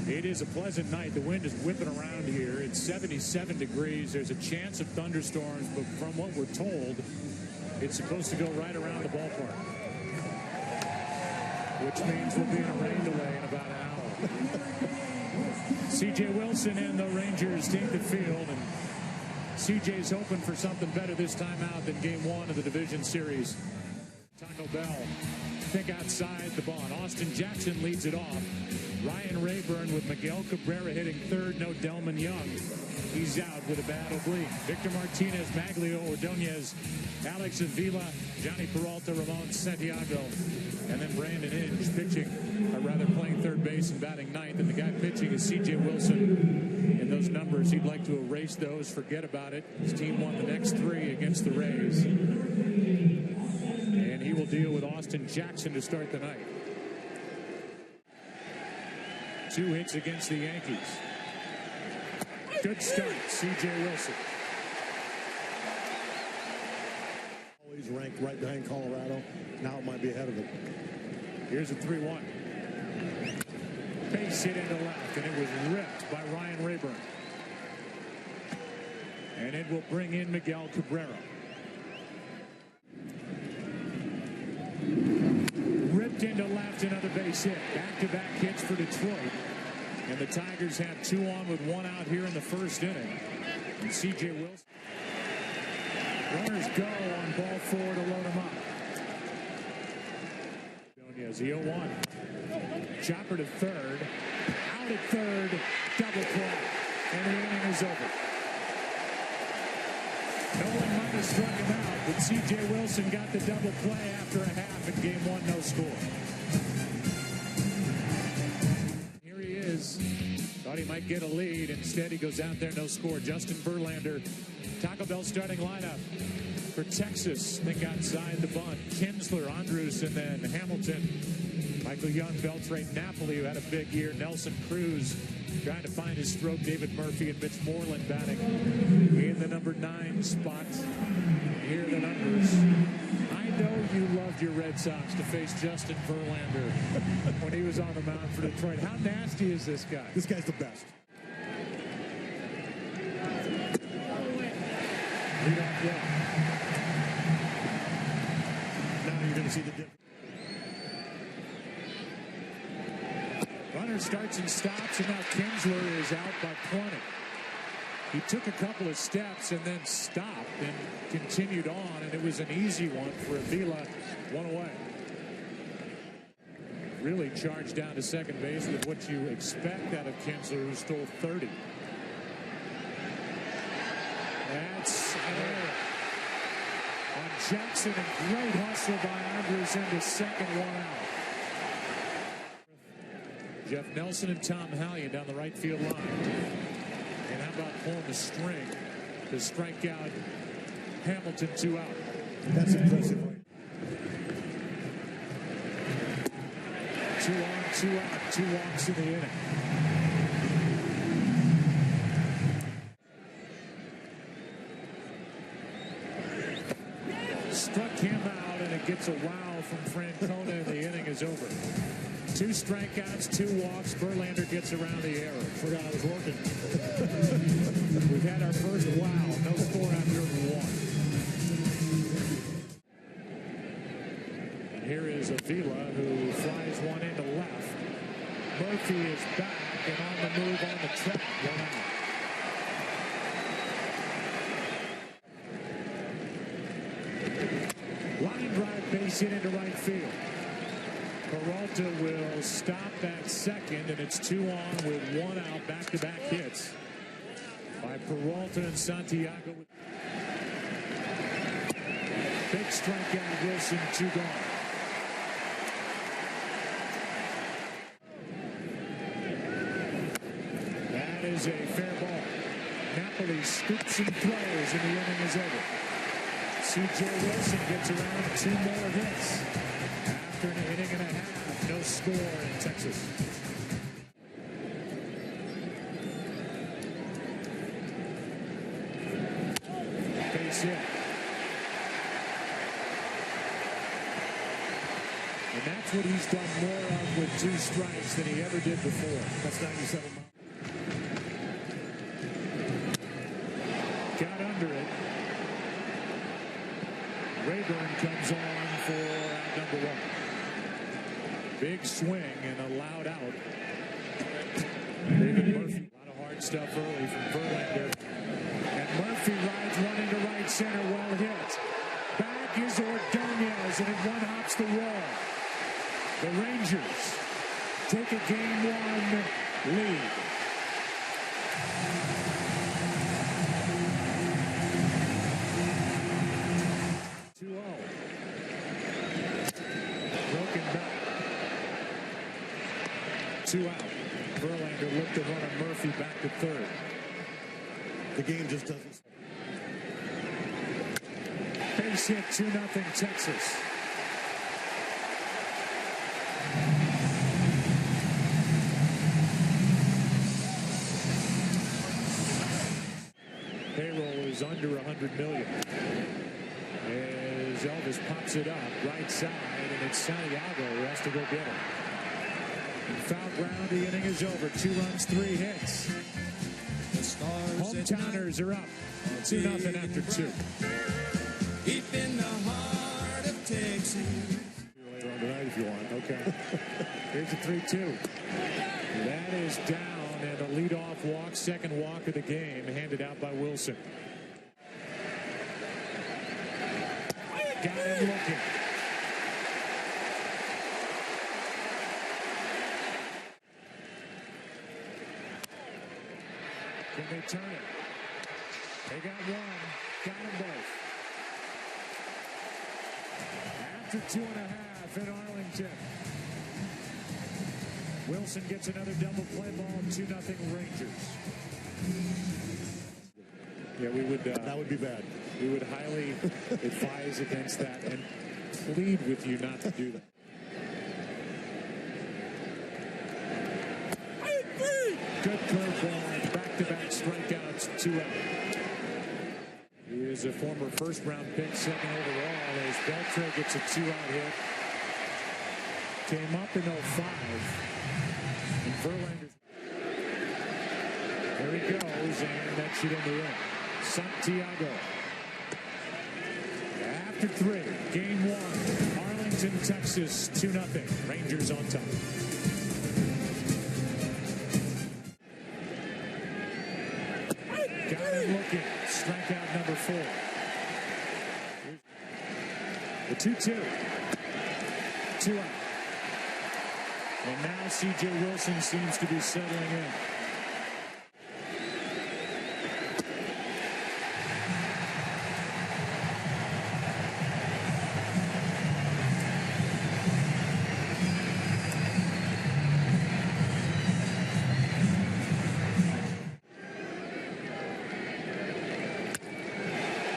It is a pleasant night. The wind is whipping around here. It's 77 degrees. There's a chance of thunderstorms, but from what we're told, it's supposed to go right around the ballpark, which means we'll be in a rain delay in about an hour. C.J. Wilson and the Rangers take the field, and C.J.'s hoping for something better this time out than Game 1 of the division series. Taco Bell, pick outside the ball. Austin Jackson leads it off. Ryan Rayburn with Miguel Cabrera hitting third. No Delman Young. He's out with a bad oblique. Victor Martinez, Maglio, Ordonez, Alex Avila, Johnny Peralta, Ramon Santiago, and then Brandon Inge pitching, or rather playing third base and batting ninth. And the guy pitching is C.J. Wilson. In those numbers, he'd like to erase those, forget about it. His team won the next 3 against the Rays. And he will deal with Austin Jackson to start the night. 2 hits against the Yankees. Good start, C.J. Wilson. Always ranked right behind Colorado. Now it might be ahead of it. Here's a 3-1. Base hit into left, and it was ripped by Ryan Rayburn. And it will bring in Miguel Cabrera. Ripped into left, another base hit. Back-to-back hits for Detroit. And the Tigers have 2 on with 1 out here in the first inning. And C.J. Wilson. Runners go on ball 4 to load him up. Ordonez, the 0-1. Chopper to third. Out at third. Double play. And the inning is over. No one might have struck him out, but C.J. Wilson got the double play after a half in Game 1, no score. Here he is. Thought he might get a lead. Instead, he goes out there, no score. Justin Verlander, Taco Bell starting lineup for Texas. Think outside the bunt. Kinsler, Andrews, and then Hamilton. Michael Young, Beltran, Napoli, who had a big year. Nelson Cruz trying to find his stroke. David Murphy and Mitch Moreland batting in the number 9 spot. Here are the numbers. I know you loved your Red Sox to face Justin Verlander when he was on the mound for Detroit. How nasty is this guy? This guy's the best. Lead off well. Now you're going to see the difference. Runner starts and stops, and now Kinsler is out by 20. He took a couple of steps and then stopped and continued on, and it was an easy one for Avila. 1 away. Really charged down to second base with what you expect out of Kinsler, who stole 30. That's error on Jackson, and great hustle by Andrews into second, 1 out. Jeff Nelson and Tom Hallion down the right field line. And how about pulling the string to strike out Hamilton, 2 out. That's impressive. 2 on, 2 out, 2 walks in the inning. Struck him out, and it gets a wow from Francona, and the inning is over. 2 strikeouts, 2 walks. Verlander gets around the error. Forgot I was working. We've had our first wow. No score after 1. And here is Avila, who flies one into left. Murphy is back and on the move on the track. 1 out. Line drive base hit into right field. Peralta will stop at second, and it's 2 on with 1 out. Back-to-back hits by Peralta and Santiago. Big strikeout, Wilson, 2 gone. That is a fair ball. Napoli scoops and throws, and the inning is over. C.J. Wilson gets around 2 more hits. After an inning and a half, no score in Texas. Base hit. And that's That's what he's done more of with 2 strikes than he ever did before. That's 97 miles. Got under it. Rayburn comes on for out number 1. Big swing and a loud out. David Murphy. A lot of hard stuff early from Verlander. And Murphy rides one into right center, well hit. Back is Ordonez, and it one-hops the wall. The Rangers take a Game 1 lead. Broken back. 2 out. Verlander looked to run a Murphy back to third. The game just doesn't. Base hit, 2-0 Texas. Payroll is under $100 million. As Elvis pops it up right side, and it's Santiago who has to go get it. Foul ground, the inning is over. 2 runs, 3 hits. Hometowners are up 2-0 after 2. Deep in the heart of Texas. Later on tonight if you want. Okay. Here's a 3-2. That is down, and a leadoff walk, second walk of the game, handed out by Wilson. Got him looking. Can they turn it? They got one. Got them both. After 2.5 in Arlington. Wilson gets another double play ball. 2-0 Rangers. Yeah, we would. That would be bad. We would highly advise against that and plead with you not to do that. Good curveball, back-to-back strikeouts, 2 out. He is a former first-round pick, 2nd overall, as Beltre gets a 2-out hit. Came up in 05. And Verlander. There he goes, and that should end the inning. Santiago. After 3, Game 1, Arlington, Texas, 2-0. Rangers on top. Got him looking. Strikeout number 4. The 2-2. 2 out. And now C.J. Wilson seems to be settling in.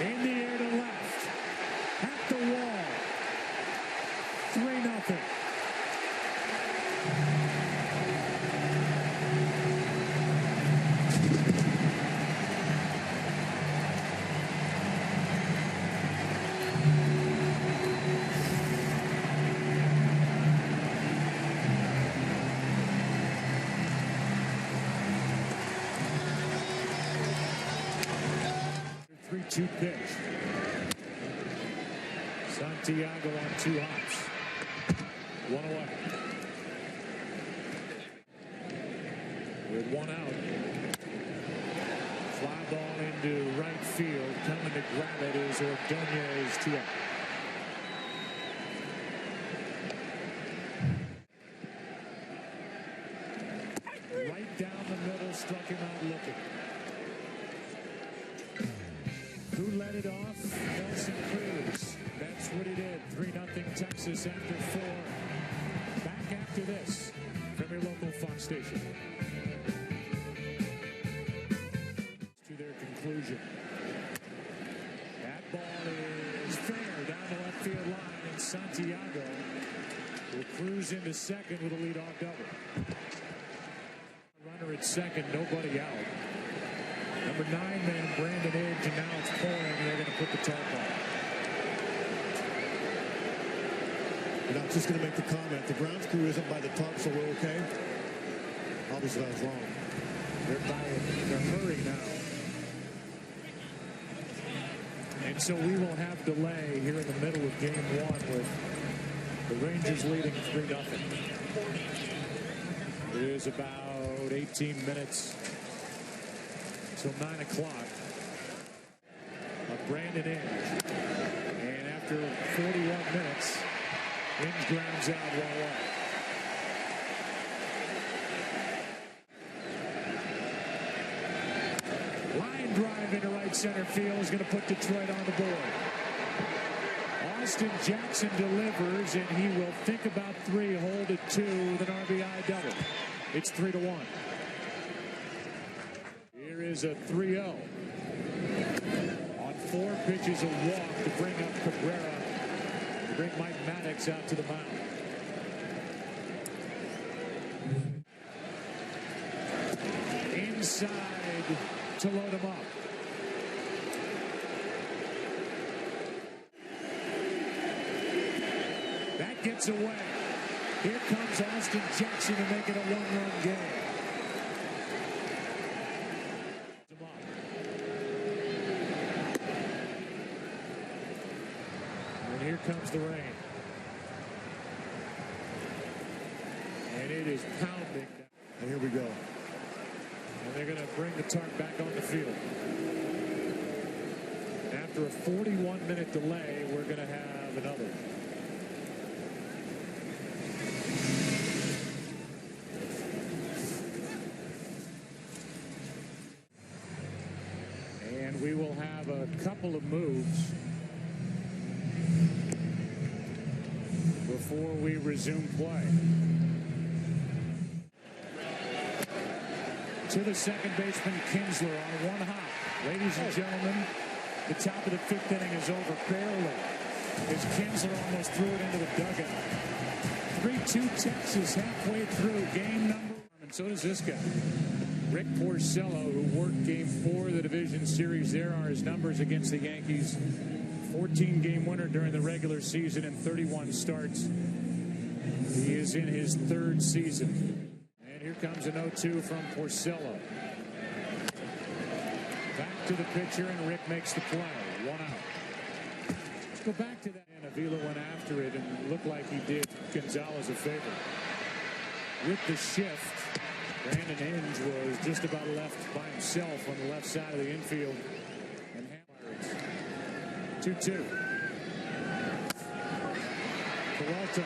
In the air to left. At the wall. 3-0. Two pitch. Santiago on 2 hops. 1 away. With 1 out. Fly ball into right field. Coming to grab it is Ordonez, 2 out. Right down the middle, struck him out looking. Who led it off? Nelson Cruz. That's what he did. 3-0 Texas after 4. Back after this from your local Fox station. To their conclusion. That ball is fair down the left field line, and Santiago will cruise into second with a leadoff double. Runner at second, nobody out. Number 9 man Brandon Edge, and now it's pouring. They're going to put the tarp on. And I was just going to make the comment, the grounds crew isn't by the top, so we're okay. Obviously, I was wrong. They're in a hurry now. And so we will have delay here in the middle of game one with the Rangers leading 3-0. It is about 18 minutes till 9 o'clock. Brandon Inge. And after 41 minutes, Inge grounds out 1-1. Line drive into right center field is going to put Detroit on the board. Austin Jackson delivers, and he will think about 3, hold it 2 with an RBI double. It's 3-1. Here is a 3-0. On 4 pitches, a walk to bring up Cabrera, to bring Mike Maddox out to the mound. Inside to load him up. That gets away. Here comes Austin Jackson to make it a 1-run game. And here comes the rain. And it is pounding. And here we go. And they're going to bring the tarp back on the field. After a 41-minute delay, we're going to have another. And we will have a couple of moves before we resume play. To the second baseman, Kinsler on one hop. Ladies and gentlemen, the top of the 5th inning is over barely as Kinsler almost threw it into the dugout. 3-2 Texas halfway through game number 1. And so does this guy. Rick Porcello, who worked game 4 of the division series. There are his numbers against the Yankees. 14-game winner during the regular season and 31 starts. He is in his 3rd season. And here comes an 0-2 from Porcello. Back to the pitcher, and Rick makes the play. 1 out. Let's go back to that. And Avila went after it and looked like he did Gonzalez a favor. With the shift, Brandon Inge was just about left by himself on the left side of the infield. And Hamilton's 2-2. Peralta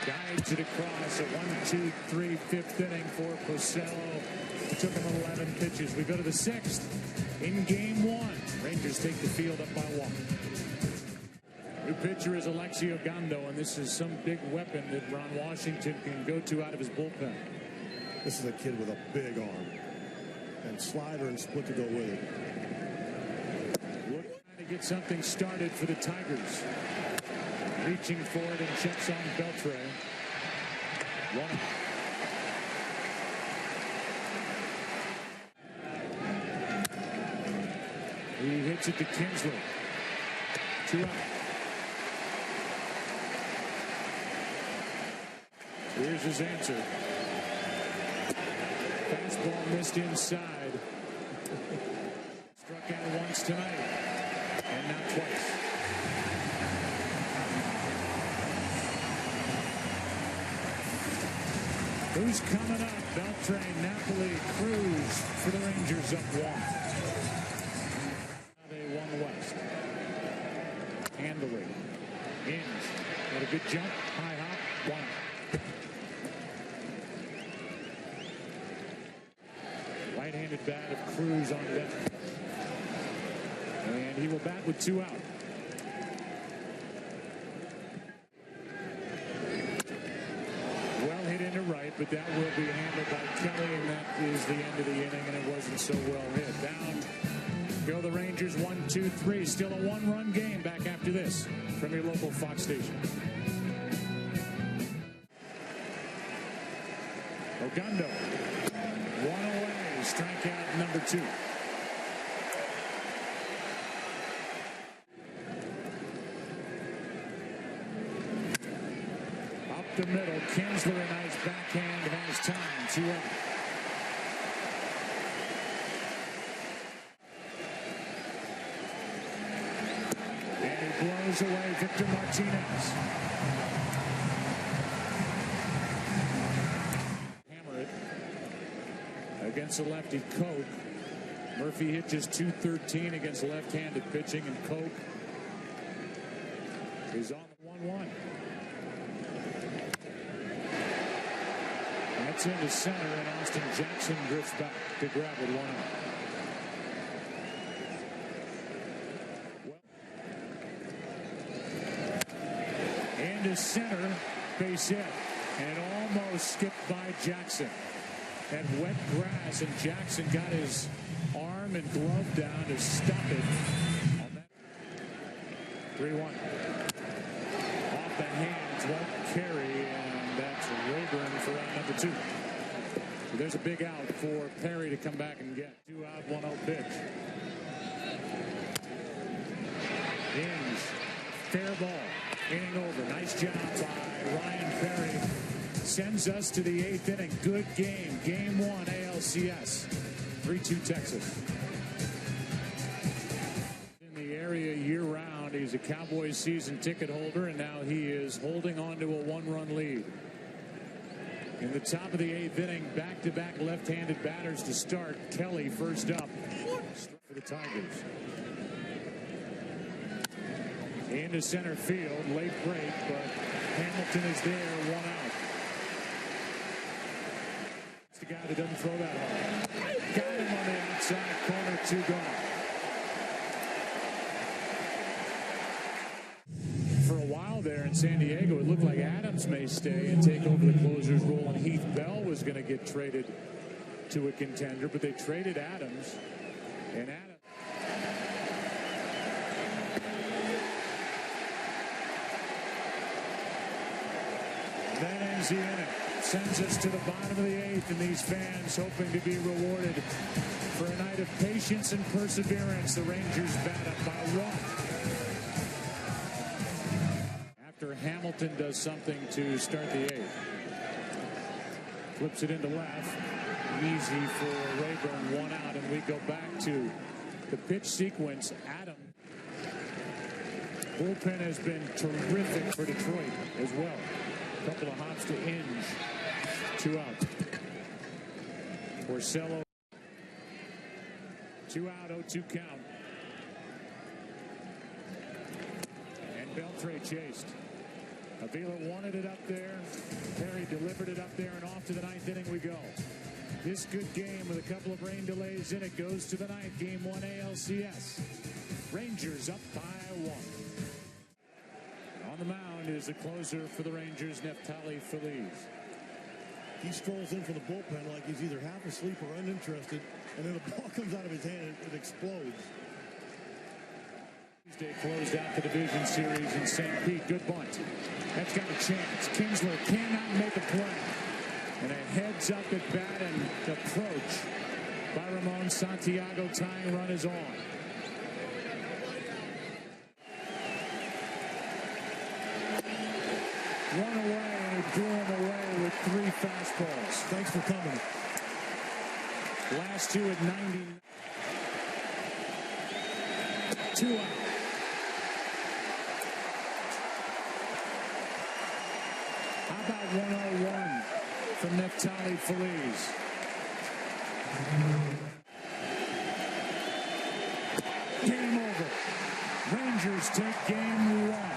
guides it across a 1-2-3 5th inning for Porcello. It took him 11 pitches. We go to the 6th in game 1. Rangers take the field up by 1. New pitcher is Alexio Gondo, and this is some big weapon that Ron Washington can go to out of his bullpen. This is a kid with a big arm. And slider and split to go with it. Trying to get something started for the Tigers. Reaching for it and checks on Beltre. 1 out. He hits it to Kinsler. 2 out. Here's his answer. Fastball missed inside. Struck out once tonight. And now twice. Who's coming up? Beltre, Napoli, Cruz for the Rangers up 1. Now they won the West. Handily. Inge got a good jump. High hop. 1 out. Right-handed bat of Cruz on deck. And he will bat with 2 out. Well hit into right, but that will be handled by Kelly, and that is the end of the inning, and it wasn't so well hit. Down go the Rangers, 1-2-3. Still a 1-run game back after this from your local Fox station. Ogando, 1 away, strikeout number 2. the middle. Kinsler, a nice backhand, has time. 2 up. And he blows away Victor Martinez. Hammer it against the lefty Koch. Murphy hit just .213 against left-handed pitching, and Koch is on the 1-1. That's into center, and Austin Jackson drifts back to grab it 1 out. Into center, base hit, and almost skipped by Jackson. That wet grass, and Jackson got his arm and glove down to stop it. 3-1. Off the hands, won't carry, and that's Rayburn for out number 2. So there's a big out for Perry to come back and get. 2 out, 1-0 pitch. Ings, fair ball, inning over. Nice job by Ryan Perry. Sends us to the 8th inning. Good game. Game 1, ALCS. 3-2 Texas. In the area year-round, he's a Cowboys season ticket holder, and now he is holding on to a 1-run lead. In the top of the 8th inning, back-to-back left-handed batters to start. Kelly first up for the Tigers. Into center field, late break, but Hamilton is there, 1 out. It's the guy that doesn't throw that hard. Got him on the outside corner, 2 gone. For a while there in San Diego, it looked like Adams may stay and take over the closer's role, and Heath Bell was going to get traded to a contender, but they traded Adams, and Adams. That ends the inning. Sends us to the bottom of the 8th, and these fans hoping to be rewarded for a night of patience and perseverance. The Rangers bat up by 1. After Hamilton does something to start the 8th. Flips it into left. Easy for Rayburn, 1 out, and we go back to the pitch sequence. Adam. Bullpen has been terrific for Detroit as well. Couple of hops to Inge. 2 out. Porcello. 2 out, 0-2 count. And Beltre chased. Avila wanted it up there. Perry delivered it up there, and off to the 9th inning we go. This good game with a couple of rain delays in it goes to the 9th. Game 1 ALCS. Rangers up by 1. On the mound is the closer for the Rangers, Neftali Feliz. He strolls in from the bullpen like he's either half asleep or uninterested, and then the ball comes out of his hand and it explodes. Tuesday closed out the division series in St. Pete. Good bunt. That's got a chance. Kinsler cannot make a play. And a heads up at bat and approach by Ramon Santiago. Tying run is on. One away, and he blew him away with 3 fastballs. Thanks for coming. Last 2 at 90. 2 out. How about 101 from Neftali Feliz? Game over. Rangers take game 1.